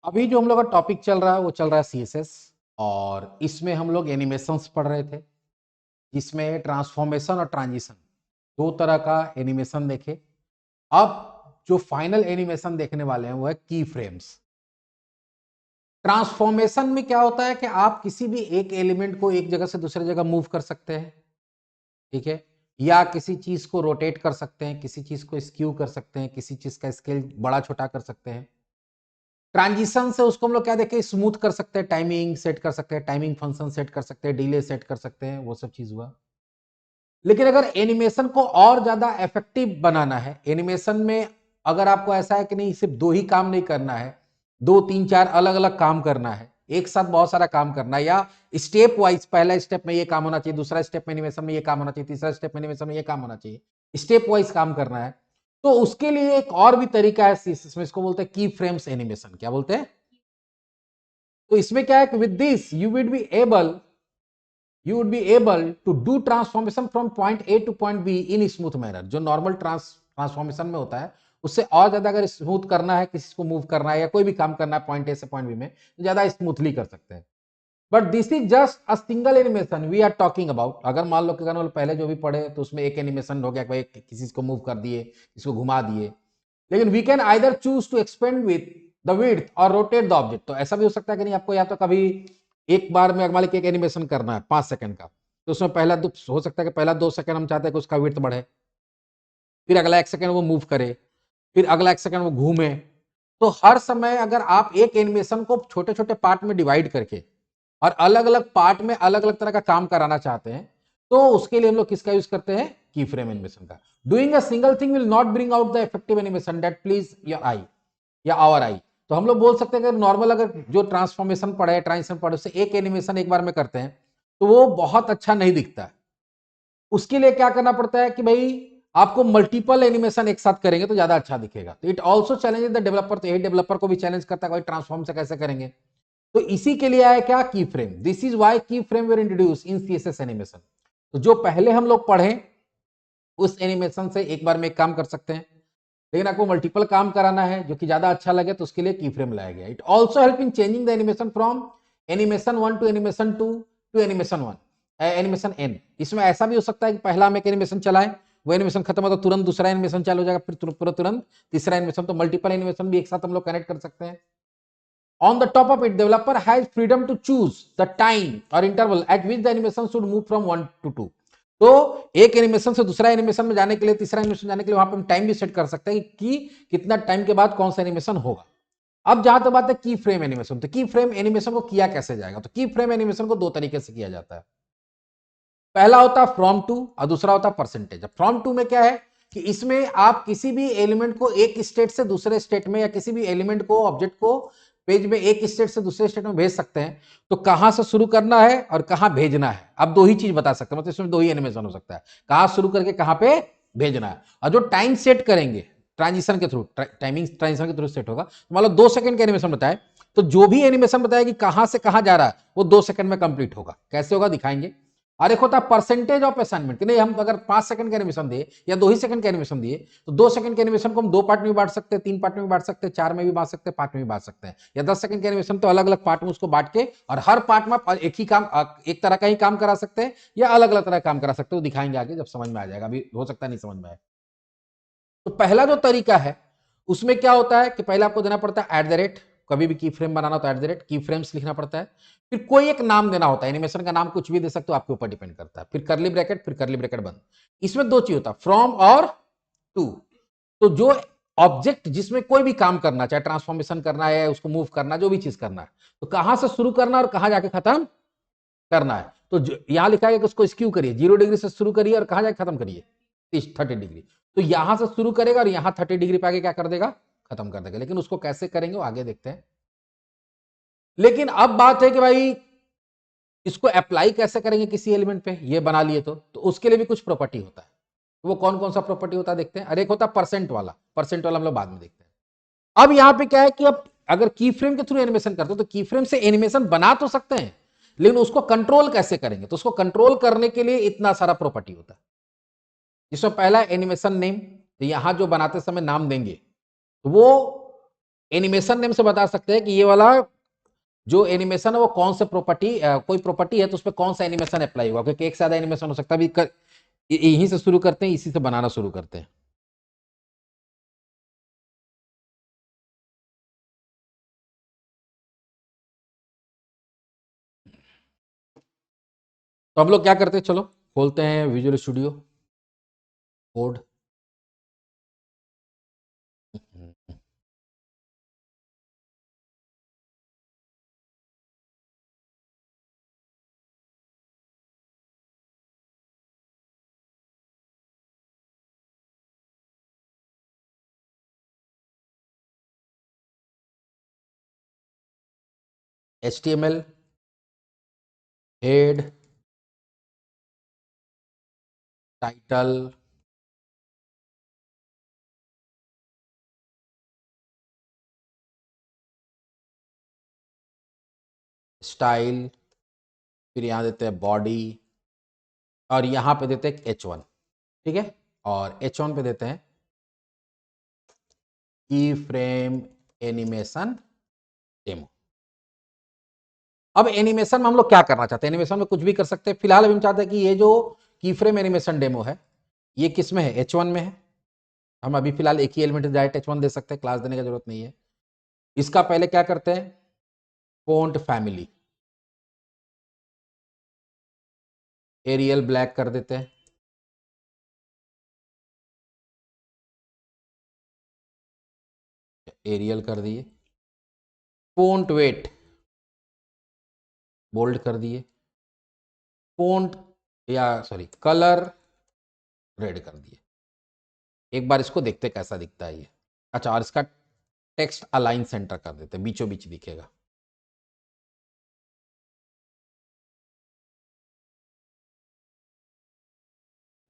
अभी जो हम लोग का टॉपिक चल रहा है वो चल रहा है सीएसएस। और इसमें हम लोग एनिमेशंस पढ़ रहे थे, जिसमें ट्रांसफॉर्मेशन और ट्रांजिशन दो तरह का एनिमेशन देखे। अब जो फाइनल एनिमेशन देखने वाले हैं वो है की फ्रेम्स। ट्रांसफॉर्मेशन में क्या होता है कि आप किसी भी एक एलिमेंट को एक जगह से दूसरी जगह मूव कर सकते हैं, ठीक है, या किसी चीज को रोटेट कर सकते हैं, किसी चीज को स्क्यू कर सकते हैं, किसी चीज का स्केल बड़ा छोटा कर सकते हैं। ट्रांजिशन से उसको हम लोग क्या देखें, स्मूथ कर सकते हैं, टाइमिंग सेट कर सकते हैं, टाइमिंग फंक्शन सेट कर सकते हैं, डिले सेट कर सकते हैं, वो सब चीज हुआ। लेकिन अगर एनिमेशन को और ज्यादा इफेक्टिव बनाना है, एनिमेशन में अगर आपको ऐसा है कि नहीं सिर्फ दो ही काम नहीं करना है, दो तीन चार अलग अलग काम करना है, एक साथ बहुत सारा काम करना है, या स्टेप वाइज पहला स्टेप में ये काम होना चाहिए, दूसरा स्टेप में एनिमेशन में ये काम होना चाहिए, तीसरा स्टेप में एनिमेशन में ये काम होना चाहिए, स्टेप वाइज काम करना है, तो उसके लिए एक और भी तरीका है इसमें, इसको बोलते हैं की फ्रेम्स एनिमेशन। क्या बोलते हैं? तो इसमें क्या है कि with this you would be able to do transformation from point A to point B in smooth manner। जो नॉर्मल ट्रांसफॉर्मेशन में होता है उससे और ज्यादा अगर स्मूथ करना है, किसी को मूव करना है या कोई भी काम करना है पॉइंट ए से पॉइंट बी में, तो ज्यादा स्मूथली कर सकते हैं। But this is just a single animation we are talking about. अगर मान लो कि पहले जो भी पढ़े तो उसमें एक एनिमेशन हो गया, किसी को मूव कर दिए, किसी को घुमा दिए। लेकिन we can either choose to expand with the width और रोटेट द ऑब्जेक्ट। तो ऐसा भी हो सकता है कि नहीं, आपको या तो कभी एक बार में मान लीजिए एक एनिमेशन करना है 5 सेकंड का, तो उसमें पहला हो सकता है कि पहला 2 सेकंड हम चाहते हैं कि उसका विड्थ बढ़े, फिर अगला 1 सेकंड वो मूव करे, फिर अगला 1 सेकंड वो घूमे। तो हर समय अगर आप एक एनिमेशन को छोटे छोटे पार्ट में डिवाइड करके और अलग अलग पार्ट में अलग अलग तरह का काम कराना चाहते हैं, तो उसके लिए हम लोग किसका यूज करते हैं? की फ्रेम एनिमेशन का। Doing a single thing will not bring out the effective animation that please your eye या आवर आई। तो हम लोग बोल सकते हैं कि नॉर्मल अगर जो ट्रांसफॉर्मेशन पढ़े, ट्रांजिशन पढ़े, उससे एक एनिमेशन एक बार में करते हैं तो वो बहुत अच्छा नहीं दिखता है। उसके लिए क्या करना पड़ता है कि भाई आपको मल्टीपल एनिमेशन एक साथ करेंगे तो ज्यादा अच्छा दिखेगा। तो it also challenge the developer. तो यही डेवलपर को भी चैलेंज करता है भाई ट्रांसफॉर्म से कैसे करेंगे। तो इसी के लिए आया क्या? की फ्रेम। दिस इज वाई की फ्रेम वर इंट्रोड्यूस इन सीएसएस एनिमेशन। तो जो पहले हम लोग पढ़े उस एनिमेशन से एक बार में एक काम कर सकते हैं, लेकिन आपको मल्टीपल काम कराना है जो कि ज्यादा अच्छा लगे, तो उसके लिए की फ्रेम लाया गया। It also help in changing the animation from animation 1 to animation 2 to animation 1 animation N. इसमें ऐसा भी हो सकता है कि पहला हम एक एनिमेशन चलाएं, वो एनिमेशन खत्म हो तो तुरंत दूसरा एनिमेशन चालू हो जाएगा, फिर पूरा तुरंत तीसरा एनिमेशन। तो मल्टीपल एनिमेशन भी एक साथ हम लोग कनेक्ट कर सकते हैं। On the top of it, developer has freedom to choose the time or interval at which the animation should move from 1 to 2। तो एक एनिमेशन से दूसरा एनिमेशन में जाने के लिए, तीसरा एनिमेशन जाने के लिए वहां पे हम टाइम भी सेट कर सकते हैं कि कितना टाइम के बाद कौन सा एनिमेशन होगा। अब जहां तक बात है की फ्रेम एनिमेशन, तो की फ्रेम एनिमेशन को किया कैसे जाएगा? तो की फ्रेम एनिमेशन को दो तरीके से किया जाता है। पहला होता है फ्रॉम टू और दूसरा होता है परसेंटेज। फ्रॉम टू में क्या है कि इसमें आप किसी भी एलिमेंट को एक स्टेट से दूसरे स्टेट में, या किसी भी एलिमेंट को, ऑब्जेक्ट को पेज में एक स्टेट से दूसरे स्टेट में भेज सकते हैं। तो कहां से शुरू करना है और कहां भेजना है, आप दो ही चीज बता सकते हैं। मतलब इसमें दो ही एनिमेशन हो सकता है, कहां शुरू करके कहां पे भेजना है। और जो टाइम सेट करेंगे ट्रांजिशन के थ्रू, टाइमिंग ट्रांजिशन के थ्रू सेट होगा। मान लो 2 सेकंड का एनिमेशन बताए, तो जो भी एनिमेशन बताया कि कहां से कहां जा रहा है वो 2 सेकंड में कंप्लीट होगा। कैसे होगा दिखाएंगे। और एक होता है परसेंटेज ऑफ असाइनमेंट, कि नहीं हम अगर 5 सेकंड का एनिमेशन दिए या 2 ही सेकंड का एनिमेशन दिए, तो 2 सेकंड के एनिमेशन को हम 2 पार्ट में बांट सकते हैं, 3 पार्ट में बांट सकते हैं, 4 में भी बांट सकते हैं, 5 में भी बांट सकते हैं। या 10 सेकंड के एनिमेशन तो अलग अलग पार्ट में उसको बांट के और हर पार्ट में एक ही काम, एक तरह का ही काम करा सकते हैं, या अलग अलग तरह का काम करा सकते हो। दिखाएंगे आगे जब समझ में आ जाएगा, अभी हो सकता है नहीं समझ में आए। तो पहला जो तरीका है उसमें क्या होता है कि पहले आपको देना पड़ता है एट द रेट। कभी भी की फ्रेम बनाना तो एट द रेट की फ्रेम्स लिखना पड़ता है। फिर कोई एक नाम देना होता है, एनिमेशन का नाम कुछ भी दे सकते हो, आपके ऊपर डिपेंड करता है। फिर करली ब्रैकेट, फिर करली ब्रैकेट बंद। इसमें दो चीज होता है, फ्रॉम और टू। तो जो ऑब्जेक्ट जिसमें कोई भी काम करना, चाहे ट्रांसफॉर्मेशन करना है, उसको मूव करना, जो भी चीज करना है, तो कहां से शुरू करना और कहां जाके खत्म करना है। तो यहां लिखा है कि उसको स्क्यू करिए, 0 डिग्री से शुरू करिए और कहां जाके खत्म करिए, 30 डिग्री। तो यहां से शुरू करेगा और यहां 30 डिग्री पे आगे क्या कर देगा, खत्म कर देगा। लेकिन उसको कैसे करेंगे वो आगे देखते हैं। लेकिन अब बात है कि भाई इसको अप्लाई कैसे करेंगे किसी एलिमेंट पे, ये बना लिए तो उसके लिए भी कुछ प्रॉपर्टी होता है। तो वो कौन कौन सा प्रॉपर्टी होता है देखते हैं। अरे एक होता है परसेंट वाला, परसेंट वाला हम लोग बाद में देखते हैं। अब यहां पे क्या है कि अब अगर की फ्रेम के थ्रू एनिमेशन करते हो तो की फ्रेम से एनिमेशन बना तो सकते हैं, लेकिन उसको कंट्रोल कैसे करेंगे? तो उसको कंट्रोल करने के लिए इतना सारा प्रॉपर्टी होता है, जिसमें पहला एनिमेशन नेम। तो यहां जो बनाते समय नाम देंगे, तो वो एनिमेशन नेम से बता सकते हैं कि ये वाला जो एनिमेशन है वो कौन से प्रॉपर्टी, कोई प्रॉपर्टी है तो उस पर कौन सा एनिमेशन अप्लाई हुआ, क्योंकि एक से ज्यादा एनिमेशन हो सकता है। यहीं से शुरू करते हैं, इसी से बनाना शुरू करते हैं। तो हम लोग क्या करते हैं, चलो खोलते हैं visual studio code. HTML head title style, फिर यहाँ देते हैं बॉडी, और यहाँ पे देते हैं H1, ठीक है। और H1 पे देते हैं की फ्रेम एनिमेशन डेमो। अब एनिमेशन में हम लोग क्या करना चाहते हैं, एनिमेशन में कुछ भी कर सकते हैं। फिलहाल हम चाहते हैं कि ये जो की फ्रेम एनिमेशन डेमो है ये किस में है, H1 में है। हम अभी फिलहाल एक ही एलिमेंट डायरेक्ट H1 दे सकते हैं, क्लास देने की जरूरत नहीं है। इसका पहले क्या करते हैं, फोंट फैमिली एरियल ब्लैक कर देते हैं, एरियल कर दिए। फोंट वेट बोल्ड कर दिए। फोंट या सॉरी कलर रेड कर दिए। एक बार इसको देखते कैसा दिखता है ये। अच्छा, और इसका टेक्स्ट अलाइन सेंटर कर देते, बीचों बीच दिखेगा।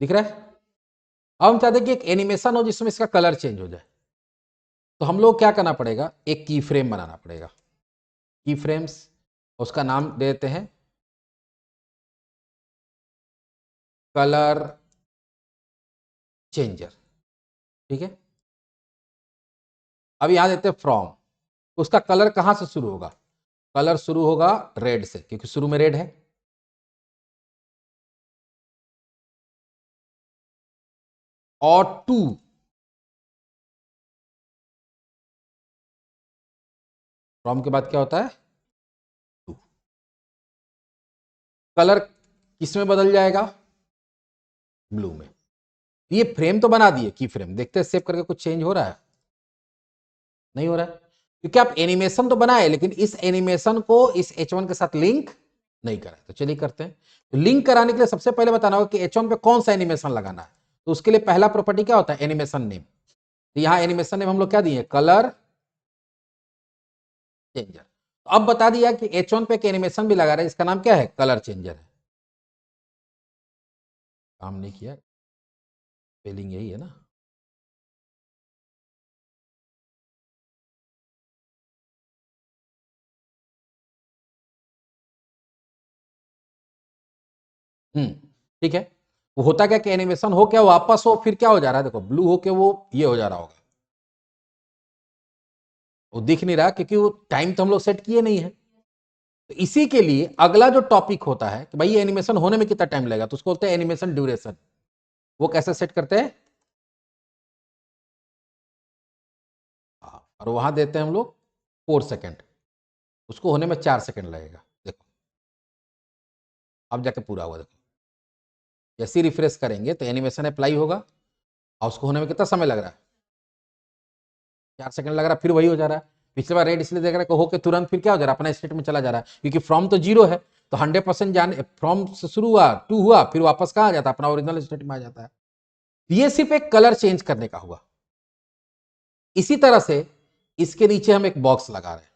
दिख रहा है। अब हम चाहते हैं कि एक एनिमेशन हो जिसमें इसका कलर चेंज हो जाए। तो हम लोग क्या करना पड़ेगा, एक की फ्रेम बनाना पड़ेगा। की फ्रेम्स, उसका नाम दे देते हैं कलर चेंजर, ठीक है। अब यहां देते हैं फ्रॉम, उसका कलर कहां से शुरू होगा, कलर शुरू होगा रेड से, क्योंकि शुरू में रेड है। और टू, फ्रॉम के बाद क्या होता है, टू। कलर किस में बदल जाएगा, ब्लू में। ये फ्रेम तो बना दिए की फ्रेम, देखते हैं सेव करके कुछ चेंज हो रहा है, नहीं हो रहा है। क्योंकि आप एनिमेशन तो बनाए लेकिन इस एनिमेशन को इस H1 के साथ लिंक नहीं करा। तो चलिए करते हैं। तो लिंक कराने के लिए सबसे पहले बताना होगा कि H1 पे कौन सा एनिमेशन लगाना है। तो उसके लिए पहला प्रॉपर्टी क्या होता है, एनिमेशन नेम। तो यहां एनिमेशन नेम हम लोग क्या दिए, कलर चेंजर। तो अब बता दिया कि H1 पे एक एनिमेशन भी लगा रहे हैं, इसका नाम क्या है, कलर चेंजर है। काम नहीं किया, स्पेलिंग यही है ना। ठीक है। वो होता क्या कि एनिमेशन हो क्या वापस हो, फिर क्या हो जा रहा है, देखो ब्लू हो के वो ये हो जा रहा होगा, वो दिख नहीं रहा क्योंकि वो टाइम तो हम लोग सेट किए नहीं है। तो इसी के लिए अगला जो टॉपिक होता है कि भाई ये एनिमेशन होने में कितना टाइम लगेगा, तो उसको बोलते हैं एनिमेशन ड्यूरेशन। वो कैसे सेट करते हैं, और वहां देते हैं हम लोग 4 सेकेंड, उसको होने में 4 सेकेंड लगेगा। देखो अब जाके पूरा हुआ, देखो जैसे रिफ्रेश करेंगे तो एनिमेशन अप्लाई होगा, और उसको होने में कितना समय लग रहा है, 4 सेकंड लग रहा है, फिर वही हो जा रहा है। पिछले बार रेड इसलिए देख रहा है कि होके तुरंत फिर क्या हो जा रहा है, अपना स्टेट में चला जा रहा है, क्योंकि फ्रॉम तो जीरो है। तो 100% जाने फ्रॉम से शुरू हुआ, टू हुआ, फिर वापस कहाँ आ जाता है, अपना ओरिजिनल स्टेट में आ जाता है। ये सिर्फ एक कलर चेंज करने का हुआ। इसी तरह से इसके नीचे हम एक बॉक्स लगा रहे हैं।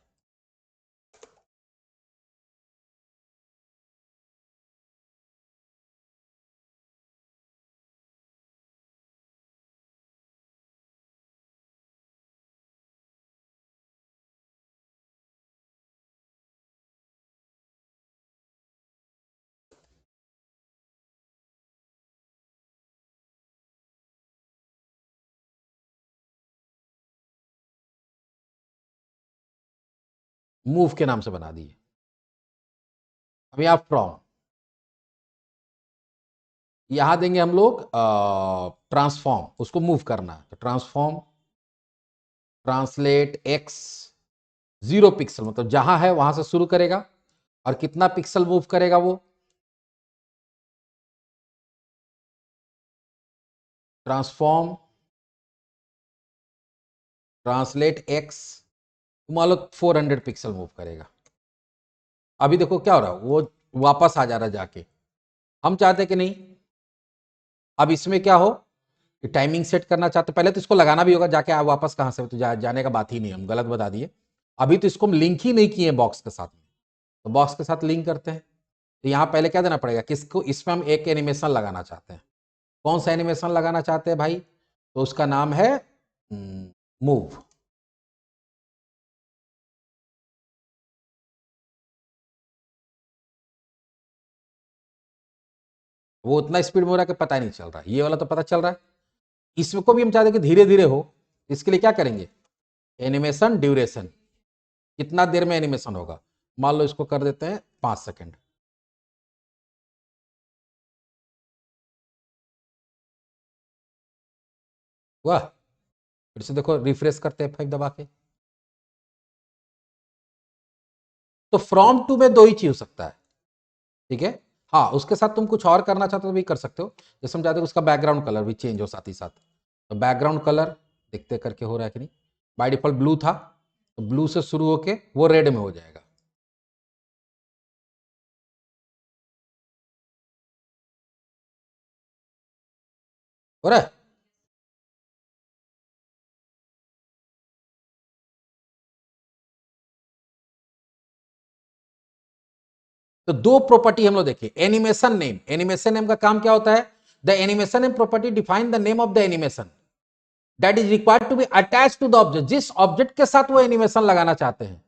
मूव के नाम से बना दिए। अभी आप फ्रॉम यहां देंगे हम लोग ट्रांसफॉर्म, उसको मूव करना है तो ट्रांसफॉर्म ट्रांसलेट एक्स 0 पिक्सल, मतलब जहां है वहां से शुरू करेगा और कितना पिक्सल मूव करेगा वो, ट्रांसफॉर्म ट्रांसलेट एक्स मान लो 400 पिक्सल मूव करेगा। अभी देखो क्या हो रहा है, वो वापस आ जा रहा है जाके। हम चाहते कि नहीं, अब इसमें क्या हो कि टाइमिंग सेट करना चाहते, पहले तो इसको लगाना भी होगा, जाके आप वापस कहां से, तो जाने का बात ही नहीं, हम गलत बता दिए। अभी तो इसको हम लिंक ही नहीं किए बॉक्स के साथ में, तो बॉक्स के साथ लिंक करते हैं। तो यहां पहले क्या देना पड़ेगा, किसको, इसमें हम एक एनिमेशन लगाना चाहते हैं। कौन सा एनिमेशन लगाना चाहते हैं भाई, तो उसका नाम है मूव। वो उतना स्पीड में हो रहा है कि पता ही नहीं चल रहा है, ये वाला तो पता चल रहा है। इसमें को भी हम चाहते हैं कि धीरे धीरे हो, इसके लिए क्या करेंगे, एनिमेशन ड्यूरेशन, कितना देर में एनिमेशन होगा, मान लो इसको कर देते हैं 5 सेकेंड। वाह, फिर से देखो रिफ्रेश करते हैं 5 दबा के। तो फ्रॉम टू में दो ही चीज हो सकता है, ठीक है। हाँ, उसके साथ तुम कुछ और करना चाहते हो तो भी कर सकते हो, जैसे हम चाहते हो उसका बैकग्राउंड कलर भी चेंज हो साथ ही साथ, तो बैकग्राउंड कलर देखते करके हो रहा है कि नहीं। बाय डिफॉल्ट ब्लू था, तो ब्लू से शुरू होके वो रेड में हो जाएगा। हो रहा है। तो दो प्रॉपर्टी हम लोग देखे, एनिमेशन नेम, एनिमेशन नेम का काम क्या होता है, the animation name property define the name of the animation that is required to be attach to the object, जिस ऑब्जेक्ट के साथ वो एनिमेशन लगाना चाहते हैं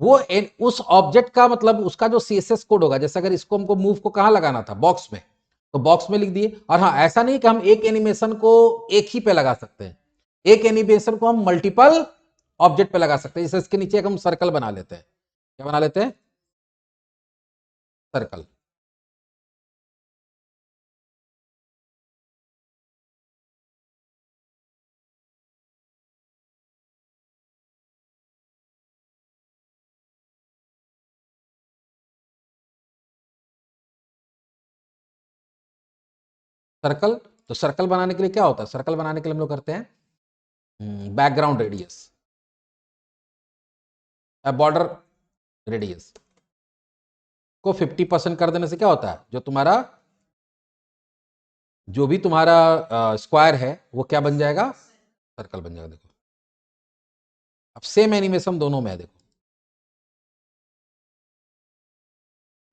वो उस ऑब्जेक्ट का, मतलब उसका जो सीएसएस कोड होगा, जैसे अगर इसको हमको मूव को कहां लगाना था, बॉक्स में, तो बॉक्स में लिख दिए। और हाँ, ऐसा नहीं कि हम एक एनिमेशन को एक ही पे लगा सकते हैं, एक एनिमेशन को हम मल्टीपल ऑब्जेक्ट पे लगा सकते हैं। जैसे इसके नीचे एक हम सर्कल बना लेते हैं, क्या बना लेते हैं, सर्कल। सर्कल, तो सर्कल बनाने के लिए क्या होता है, सर्कल बनाने के लिए हम लोग करते हैं बैकग्राउंड रेडियस, बॉर्डर रेडियस को 50% कर देने से क्या होता है, जो तुम्हारा, जो भी तुम्हारा स्क्वायर है वो क्या बन जाएगा, सर्कल बन जाएगा। देखो अब सेम एनिमेशन दोनों में है, देखो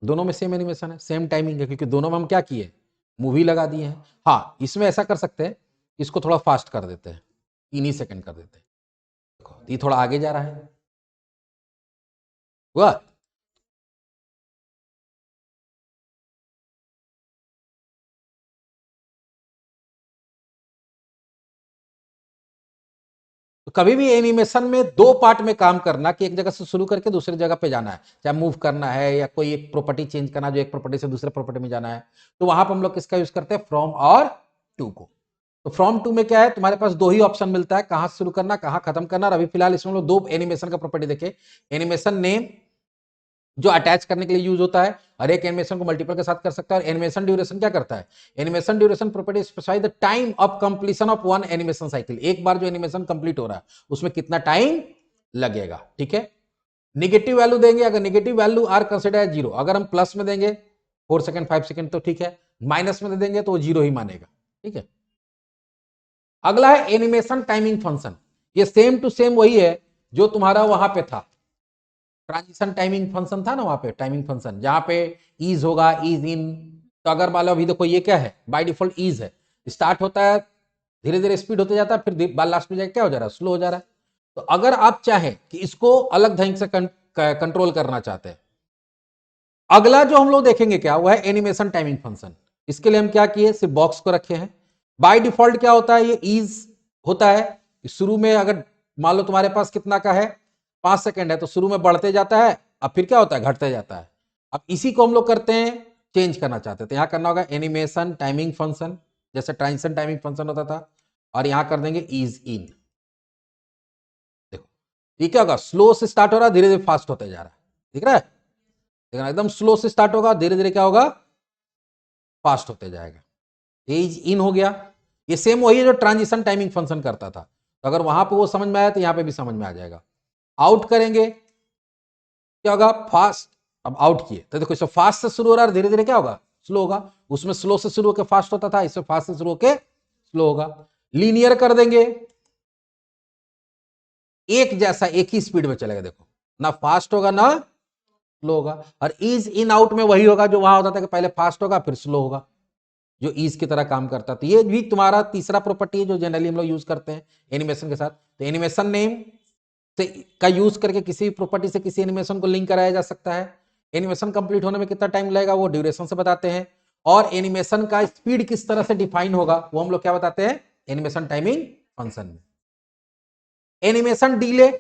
दोनों में सेम एनिमेशन है, सेम टाइमिंग है, क्योंकि दोनों में हम क्या किए, मूवी लगा दिए हैं। हाँ, इसमें ऐसा कर सकते हैं, इसको थोड़ा फास्ट कर देते हैं, 3 ही सेकंड कर देते हैं। देखो ये थोड़ा आगे जा रहा है, हुआ। तो कभी भी एनिमेशन में दो पार्ट में काम करना, कि एक जगह से शुरू करके दूसरी जगह पे जाना है, चाहे मूव करना है या कोई एक प्रॉपर्टी चेंज करना, जो एक प्रॉपर्टी से दूसरे प्रॉपर्टी में जाना है, तो वहां पर हम लोग किसका यूज करते हैं, फ्रॉम और टू को। तो फ्रॉम टू में क्या है, तुम्हारे पास दो ही ऑप्शन मिलता है, कहां शुरू करना कहां खत्म करना। और अभी फिलहाल इसमें हम लोग दो एनिमेशन का प्रॉपर्टी देखे, एनिमेशन नेम जो अटैच करने के लिए यूज होता है, और एक एनिमेशन को मल्टीपल के साथ कर सकता है। और एनिमेशन ड्यूरेशन क्या करता है, animation duration property specify the time of completion of one animation cycle, एक बार जो एनिमेशन कंप्लीट हो रहा है उसमें कितना टाइम लगेगा, ठीक है। निगेटिव वैल्यू देंगे, अगर negative value are consider as zero, अगर हम प्लस में देंगे 4 सेकंड 5 सेकंड तो ठीक है, माइनस में दे देंगे तो वो जीरो ही मानेगा, ठीक है। अगला है एनिमेशन टाइमिंग फंक्शन, ये सेम टू सेम वही है जो तुम्हारा वहां पे था, ट्रांजिशन टाइमिंग फंक्शन था ना, वहां पे टाइमिंग फंक्शन जहां पे ईज होगा, ईज इन। तो अगर मान लो अभी देखो ये क्या है, बाय डिफॉल्ट ईज है, स्टार्ट होता है धीरे धीरे स्पीड होते जाता है, फिर लास्ट में जाके क्या हो जा रहा है, स्लो हो जा रहा है। तो अगर आप चाहें कि इसको अलग ढंग से कंट्रोल करना चाहते हैं, अगला जो हम लोग देखेंगे क्या, वो है एनिमेशन टाइमिंग फंक्शन। इसके लिए हम क्या किए, सिर्फ बॉक्स को रखे हैं। बाय डिफॉल्ट क्या होता है, ये ईज होता है, शुरू में अगर मान लो तुम्हारे पास कितना का है, 5 सेकंड है तो शुरू में बढ़ते जाता है, अब फिर क्या होता है, घटते जाता है। अब इसी को हम लोग करते हैं, चेंज करना चाहते थे, यहां करना होगा एनिमेशन टाइमिंग फंक्शन, जैसे ट्रांजिशन टाइमिंग फंक्शन होता था, और यहां कर देंगे ईज इन। देखो ये क्या होगा, स्लो से स्टार्ट हो रहा है, धीरे धीरे फास्ट होते जा रहा है, दिख रहा है, देखना एकदम स्लो से स्टार्ट होगा, धीरे धीरे क्या होगा, फास्ट होते जाएगा। ईज इन हो गया। ये सेम वही है जो ट्रांजिशन टाइमिंग फंक्शन करता था, तो अगर वहां पे वो समझ में आया तो यहां पे भी समझ में आ जाएगा। आउट करेंगे, क्या होगा, फास्ट। अब आउट किए तो देखो, इसमें फास्ट से शुरू हो रहा है, धीरे धीरे क्या होगा, स्लो होगा। उसमें स्लो से शुरू होकर फास्ट होता था, इसमें फास्ट से शुरू होकर स्लो होगा। लीनियर कर देंगे, एक जैसा एक ही स्पीड में चलेगा, देखो ना फास्ट होगा ना स्लो होगा। और ईज इन आउट में वही होगा जो वहां होता था कि पहले फास्ट होगा फिर स्लो होगा, जो ईज की तरह काम करता था। ये भी तुम्हारा तीसरा प्रॉपर्टी है जो जनरली हम लोग यूज करते हैं एनिमेशन के साथ। तो एनिमेशन नेम से का यूज करके किसी भी प्रॉपर्टी से किसी एनिमेशन को लिंक कराया जा सकता है। एनिमेशन कंप्लीट होने में कितना टाइम लगेगा वो ड्यूरेशन से बताते हैं, और एनिमेशन का स्पीड किस तरह से डिफाइन होगा वो हम लोग क्या बताते हैं, एनिमेशन टाइमिंग फंक्शन में। एनिमेशन डिले,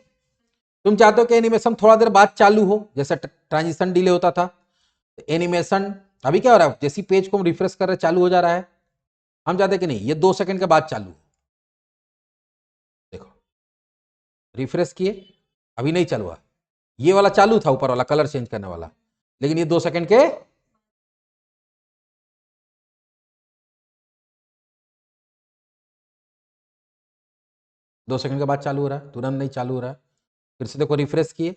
तुम चाहते हो कि एनिमेशन थोड़ा देर बाद चालू हो, जैसे ट्रांजिशन डिले होता था। एनिमेशन अभी क्या हो रहा है, जैसी पेज को हम रिफ्रेश कर रहे चालू हो जा रहा है, हम चाहते हैं कि नहीं ये 2 सेकंड के बाद चालू। देखो रिफ्रेश किए, अभी नहीं चालू हुआ, ये वाला चालू था ऊपर वाला कलर चेंज करने वाला, लेकिन ये 2 सेकंड के 2 सेकंड के बाद चालू हो रहा है, तुरंत नहीं चालू हो रहा है। फिर से देखो रिफ्रेश किए,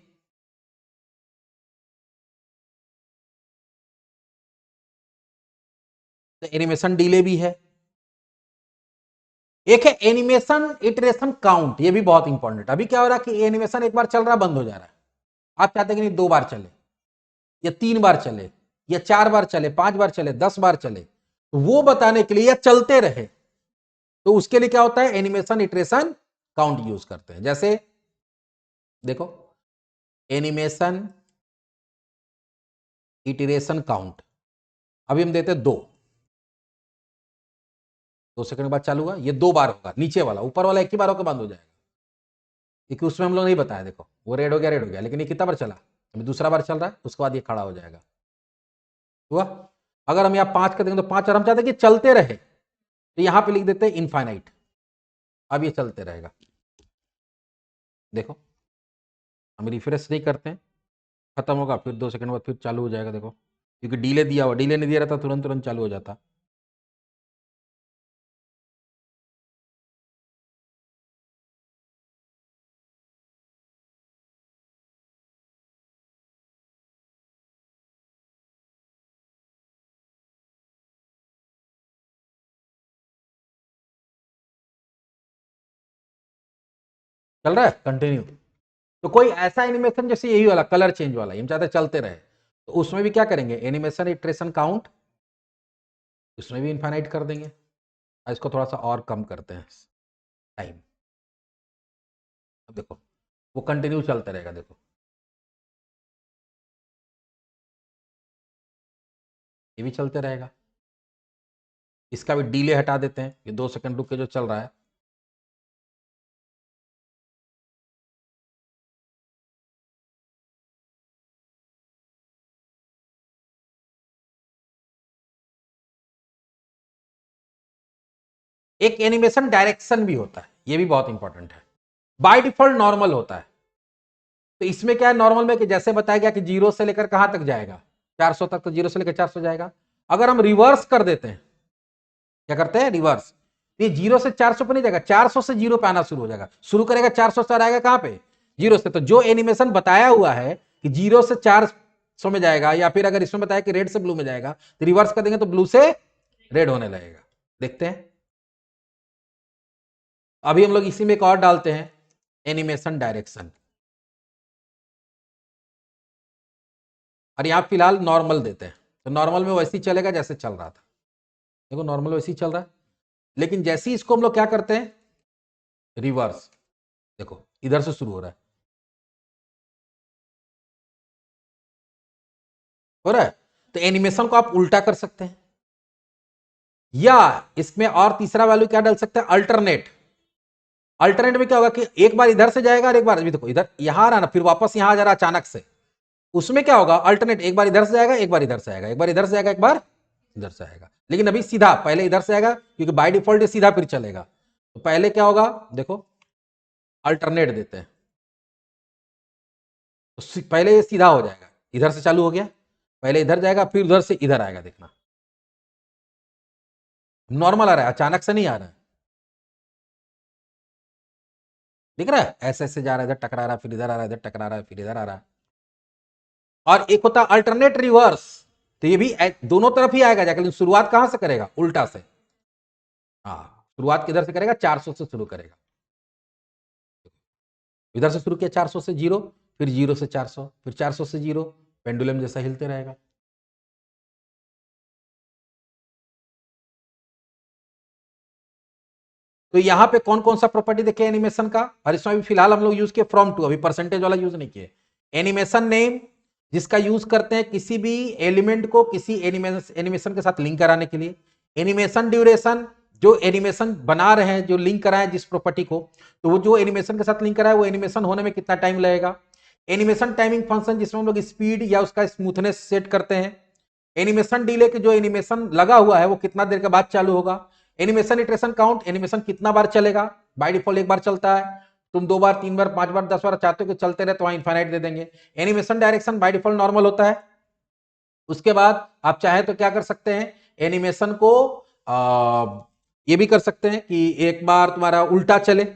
तो एनिमेशन डिले भी है। एक है एनिमेशन इटरेशन काउंट, ये भी बहुत इंपॉर्टेंट। अभी क्या हो रहा है कि एनिमेशन एक बार चल रहा बंद हो जा रहा है, आप चाहते हैं कि नहीं 2 बार चले या 3 बार चले या 4 बार चले, 5 बार चले, 10 बार चले, तो वो बताने के लिए या चलते रहे, तो उसके लिए क्या होता है, एनिमेशन इटरेशन काउंट यूज करते हैं। जैसे देखो एनिमेशन इटरेशन काउंट, अभी हम देते हैं 2 सेकंड के बाद चालू हुआ, ये 2 बार होगा, नीचे वाला, ऊपर वाला एक ही बार होकर बंद हो जाएगा, क्योंकि उसमें हम लोग नहीं बताया। देखो वो रेड हो गया, रेड हो गया, लेकिन ये कितना बार चला, अभी दूसरा बार चल रहा है, उसके बाद ये खड़ा हो जाएगा, हुआ। अगर हम यहाँ 5 कर देंगे तो 5, और हम चाहते हैं कि चलते रहे, तो यहां पे लिख देते हैं इनफाइनाइट, अब ये चलते रहेगा। देखो हम रिफ्रेश नहीं करते हैं, खत्म होगा, फिर 2 सेकंड बाद फिर चालू हो जाएगा। देखो क्योंकि डिले दिया हुआ, डिले नहीं दिया रहता तुरंत तुरंत चालू हो जाता। चल रहा है कंटिन्यू। तो कोई ऐसा एनिमेशन जैसे यही वाला कलर चेंज वाला हम चाहते चलते रहे, तो उसमें भी क्या करेंगे, एनिमेशन इटरेशन काउंट, उसमें भी इनफाइनाइट कर देंगे। इसको थोड़ा सा और कम करते हैं टाइम, अब देखो वो कंटिन्यू चलते रहेगा। देखो ये भी चलते रहेगा, इसका भी डिले हटा देते हैं, ये 2 सेकंड रुक के जो चल रहा है। एक एनिमेशन डायरेक्शन भी होता है, ये भी बहुत इंपॉर्टेंट है। बाय डिफॉल्ट नॉर्मल होता है, तो इसमें क्या है, नॉर्मल में कि जैसे बताया गया कि 0 से लेकर कहां तक जाएगा, 400 तक, तो 0 से लेकर 400 जाएगा। अगर हम रिवर्स कर देते हैं, क्या करते हैं रिवर्स, ये 0 से 400 पे नहीं जाएगा, 400 से 0 पे आना शुरू हो जाएगा, शुरू करेगा 400 से, आएगा कहां पे, 0 से। तो जो एनिमेशन बताया हुआ है कि 0 से 400 में जाएगा, या फिर अगर इसमें बताया कि रेड से ब्लू में जाएगा, तो रिवर्स कर देंगे तो ब्लू से रेड होने लगेगा। देखते हैं, अभी हम लोग इसी में एक और डालते हैं, एनिमेशन डायरेक्शन, और यहां फिलहाल नॉर्मल देते हैं, तो नॉर्मल में वैसे ही चलेगा जैसे चल रहा था। देखो नॉर्मल वैसे ही चल रहा है, लेकिन जैसे ही इसको हम लोग क्या करते हैं, रिवर्स, देखो इधर से शुरू हो रहा है। तो एनिमेशन को आप उल्टा कर सकते हैं, या इसमें और तीसरा वैल्यू क्या डाल सकते हैं, अल्टरनेट। अल्टरनेट में क्या होगा कि एक बार इधर से जाएगा और एक बार, देखो इधर यहां आ रहा ना, फिर वापस यहां आ जा रहा अचानक से, उसमें क्या होगा, अल्टरनेट एक बार इधर से जाएगा, एक बार इधर से आएगा, एक बार इधर से आएगा, एक बार इधर से आएगा। लेकिन अभी सीधा पहले इधर से आएगा क्योंकि बाय डिफॉल्ट सीधा फिर चलेगा। तो पहले क्या होगा, देखो अल्टरनेट देते हैं, तो पहले ये सीधा हो जाएगा, इधर से चालू हो गया, पहले इधर जाएगा फिर उधर से इधर आएगा, देखना नॉर्मल आ रहा है, अचानक से नहीं आ रहा है, दिख रहा है, ऐसे ऐसे जा रहा है, इधर टकरा रहा है, फिर इधर आ रहा है, इधर टकरा रहा है, फिर इधर आ रहा है। और एक होता है अल्टरनेट रिवर्स, तो ये भी दोनों तरफ ही आएगा जाकर, लेकिन शुरुआत कहां से करेगा, उल्टा से। हाँ, शुरुआत किधर से करेगा, 400 से शुरू करेगा, इधर से शुरू किया 400 से 0, फिर 0 से 400, फिर 400 से 0, पेंडुलम जैसा हिलते रहेगा। तो यहां पे कौन कौन सा प्रॉपर्टी देखे एनिमेशन का, और इसमें अभी फिलहाल हम लोग यूज किए फ्रॉम टू, अभी परसेंटेज वाला यूज नहीं किए। एनिमेशन नेम, जिसका यूज करते हैं किसी भी एलिमेंट को किसी एनिमेशन के साथ लिंक कराने के लिए। एनिमेशन ड्यूरेशन, जो एनिमेशन बना रहे हैं, जो लिंक कराए जिस प्रॉपर्टी को, तो वो जो एनिमेशन के साथ लिंक कराए वो एनिमेशन होने में कितना टाइम लगेगा। एनिमेशन टाइमिंग फंक्शन, जिसमें हम लोग स्पीड या उसका स्मूथनेस सेट करते हैं। एनिमेशन डिले के जो एनिमेशन लगा हुआ है वो कितना देर के बाद चालू होगा। एनिमेशन इटरेशन काउंट, एनिमेशन कितना बार चलेगा, बाय डिफॉल्ट एक बार चलता है, तुम 2 बार 3 बार 5 बार 10 बार चाहते हो कि चलते रहे तो वहां इनफाइनाइट दे देंगे। Animation direction by default normal होता है। उसके बाद आप चाहे तो क्या कर सकते हैं, एनिमेशन को ये भी कर सकते हैं कि एक बार तुम्हारा उल्टा चले,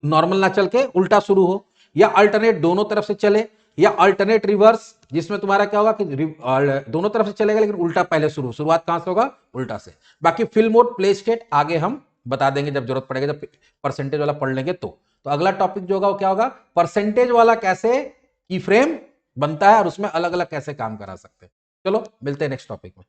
नॉर्मल ना चल के उल्टा शुरू हो, या अल्टरनेट दोनों तरफ से चले, या अल्टरनेट रिवर्स, जिसमें तुम्हारा क्या होगा कि दोनों तरफ से चलेगा लेकिन उल्टा पहले शुरुआत कहां से होगा, उल्टा से। बाकी फिल मोड, प्ले स्टेट आगे हम बता देंगे जब जरूरत पड़ेगा, जब परसेंटेज वाला पढ़ लेंगे तो अगला टॉपिक जो होगा वो क्या होगा, परसेंटेज वाला कैसे की फ्रेम बनता है और उसमें अलग अलग कैसे काम करा सकते हैं। चलो मिलते हैं नेक्स्ट टॉपिक में।